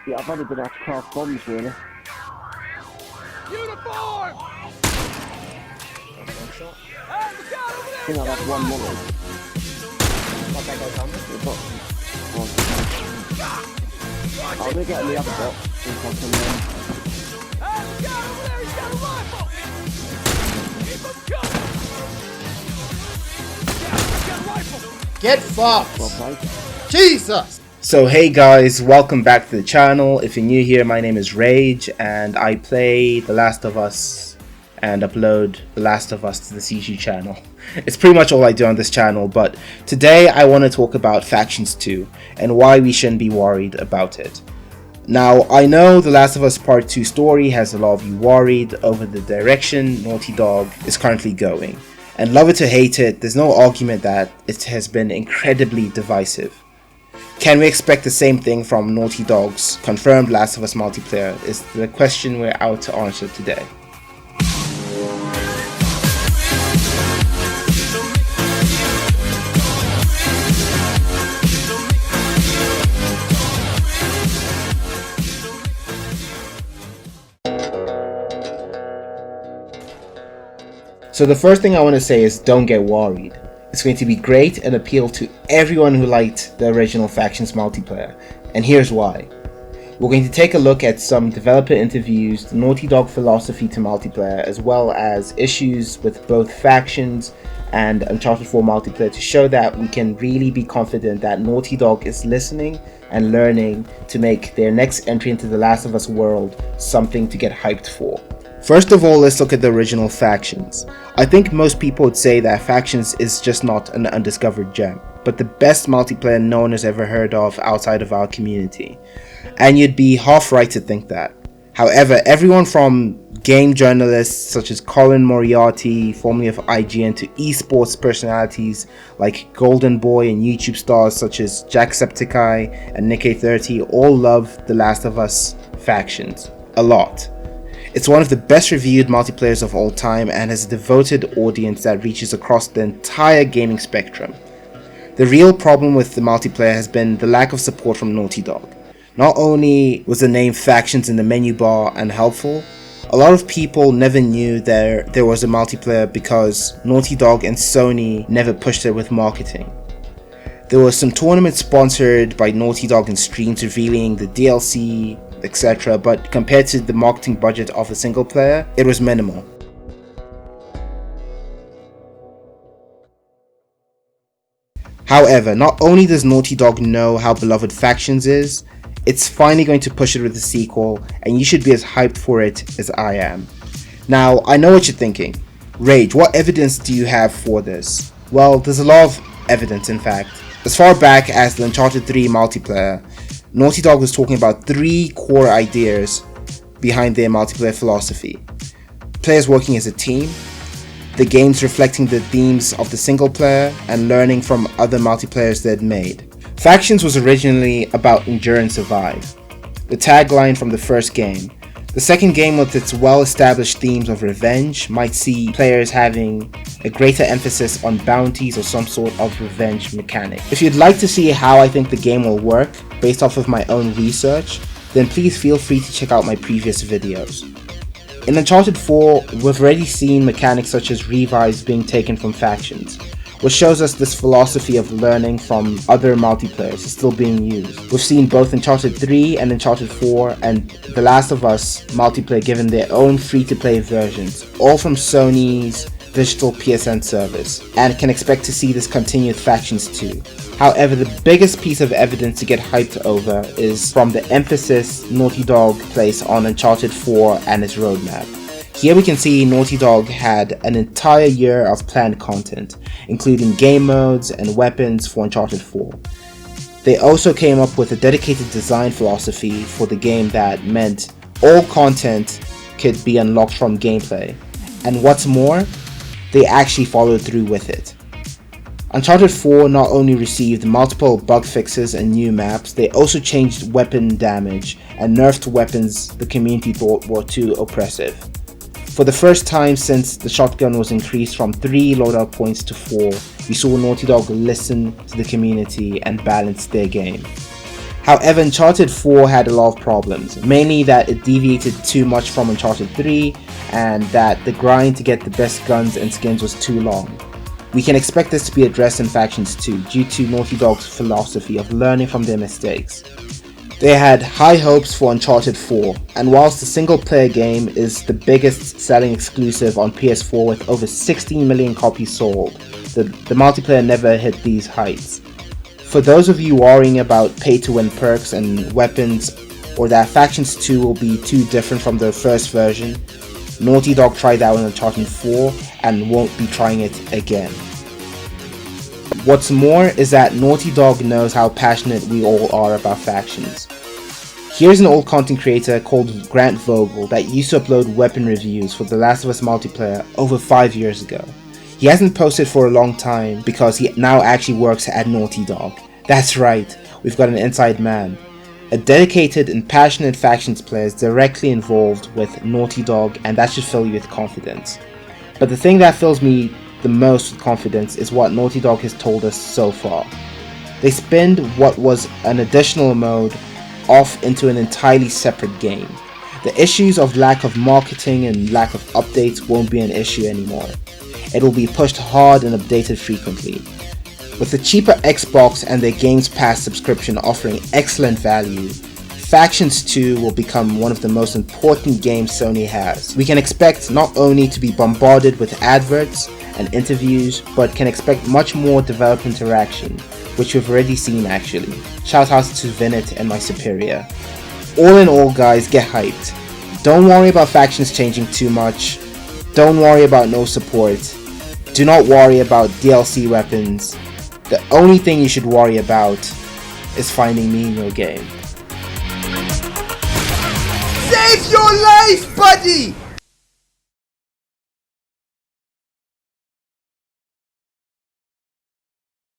Yeah, I've only been able to craft bombs really. Uniform! That's one shot. Hey, look out over I there! think I've had one wanted. What that goes on with? I'm gonna get in the other box if I can. Hey, look out over there! He's got a rifle! Keep him coming! Yeah, he's got a rifle! Get fucked! Well played. Jesus! So hey guys, welcome back to the channel. If you're new here, my name is Rage and I play The Last of Us and upload The Last of Us to the CG channel. It's pretty much all I do on this channel, but today I want to talk about Factions 2 and why we shouldn't be worried about it. Now, I know The Last of Us Part 2 story has a lot of you worried over the direction Naughty Dog is currently going. And love it or hate it, there's no argument that it has been incredibly divisive. Can we expect the same thing from Naughty Dog's confirmed Last of Us multiplayer is the question we're out to answer today. So the first thing I want to say is don't get worried. It's going to be great and appeal to everyone who liked the original Factions multiplayer, and here's why. We're going to take a look at some developer interviews, the Naughty Dog philosophy to multiplayer, as well as issues with both Factions and Uncharted 4 multiplayer to show that we can really be confident that Naughty Dog is listening and learning to make their next entry into the Last of Us world something to get hyped for. First of all, let's look at the original Factions. I think most people would say that Factions is just not an undiscovered gem, but the best multiplayer no one has ever heard of outside of our community. And you'd be half right to think that. However, everyone from game journalists such as Colin Moriarty, formerly of IGN, to esports personalities like Golden Boy and YouTube stars such as Jacksepticeye and Nick30 all love The Last of Us Factions a lot. It's one of the best reviewed multiplayers of all time and has a devoted audience that reaches across the entire gaming spectrum. The real problem with the multiplayer has been the lack of support from Naughty Dog. Not only was the name Factions in the menu bar unhelpful, a lot of people never knew there was a multiplayer because Naughty Dog and Sony never pushed it with marketing. There was some tournaments sponsored by Naughty Dog and streams revealing the DLC, etc., but compared to the marketing budget of a single player, it was minimal. However, not only does Naughty Dog know how beloved Factions is, it's finally going to push it with a sequel, and you should be as hyped for it as I am. Now, I know what you're thinking. Rage, what evidence do you have for this? Well, there's a lot of evidence in fact. As far back as the Uncharted 3 multiplayer, Naughty Dog was talking about 3 core ideas behind their multiplayer philosophy. Players working as a team, the games reflecting the themes of the single player, and learning from other multiplayers they'd made. Factions was originally about endure and survive, the tagline from the first game. The second game, with its well-established themes of revenge, might see players having a greater emphasis on bounties or some sort of revenge mechanic. If you'd like to see how I think the game will work, based off of my own research, then please feel free to check out my previous videos. In Uncharted 4, we've already seen mechanics such as revives being taken from Factions, which shows us this philosophy of learning from other multiplayers is still being used. We've seen both Uncharted 3 and Uncharted 4 and The Last of Us multiplayer given their own free-to-play versions, all from Sony's digital PSN service, and can expect to see this continue with Factions 2. However, the biggest piece of evidence to get hyped over is from the emphasis Naughty Dog placed on Uncharted 4 and its roadmap. Here we can see Naughty Dog had an entire year of planned content, including game modes and weapons for Uncharted 4. They also came up with a dedicated design philosophy for the game that meant all content could be unlocked from gameplay, and what's more, they actually followed through with it. Uncharted 4 not only received multiple bug fixes and new maps, they also changed weapon damage and nerfed weapons the community thought were too oppressive. For the first time since the shotgun was increased from 3 loadout points to 4, we saw Naughty Dog listen to the community and balance their game. However, Uncharted 4 had a lot of problems, mainly that it deviated too much from Uncharted 3 and that the grind to get the best guns and skins was too long. We can expect this to be addressed in Factions 2 due to Naughty Dog's philosophy of learning from their mistakes. They had high hopes for Uncharted 4, and whilst the single player game is the biggest selling exclusive on PS4 with over 16 million copies sold, the multiplayer never hit these heights. For those of you worrying about pay to win perks and weapons, or that Factions 2 will be too different from the first version, Naughty Dog tried that with Uncharted 4 and won't be trying it again. What's more is that Naughty Dog knows how passionate we all are about Factions. Here's an old content creator called Grant Vogel that used to upload weapon reviews for The Last of Us multiplayer over 5 years ago. He hasn't posted for a long time because he now actually works at Naughty Dog. That's right, we've got an inside man. A dedicated and passionate Factions player is directly involved with Naughty Dog, and that should fill you with confidence. But the thing that fills me the most with confidence is what Naughty Dog has told us so far. They spinned what was an additional mode off into an entirely separate game. The issues of lack of marketing and lack of updates won't be an issue anymore. It will be pushed hard and updated frequently. With the cheaper Xbox and their Games Pass subscription offering excellent value, Factions 2 will become one of the most important games Sony has. We can expect not only to be bombarded with adverts and interviews, but can expect much more developer interaction, which we've already seen actually. Shout out to Vinit and my superior. All in all guys, get hyped. Don't worry about Factions changing too much. Don't worry about no support. Do not worry about DLC weapons. The only thing you should worry about is finding me in your game. Save your life, buddy!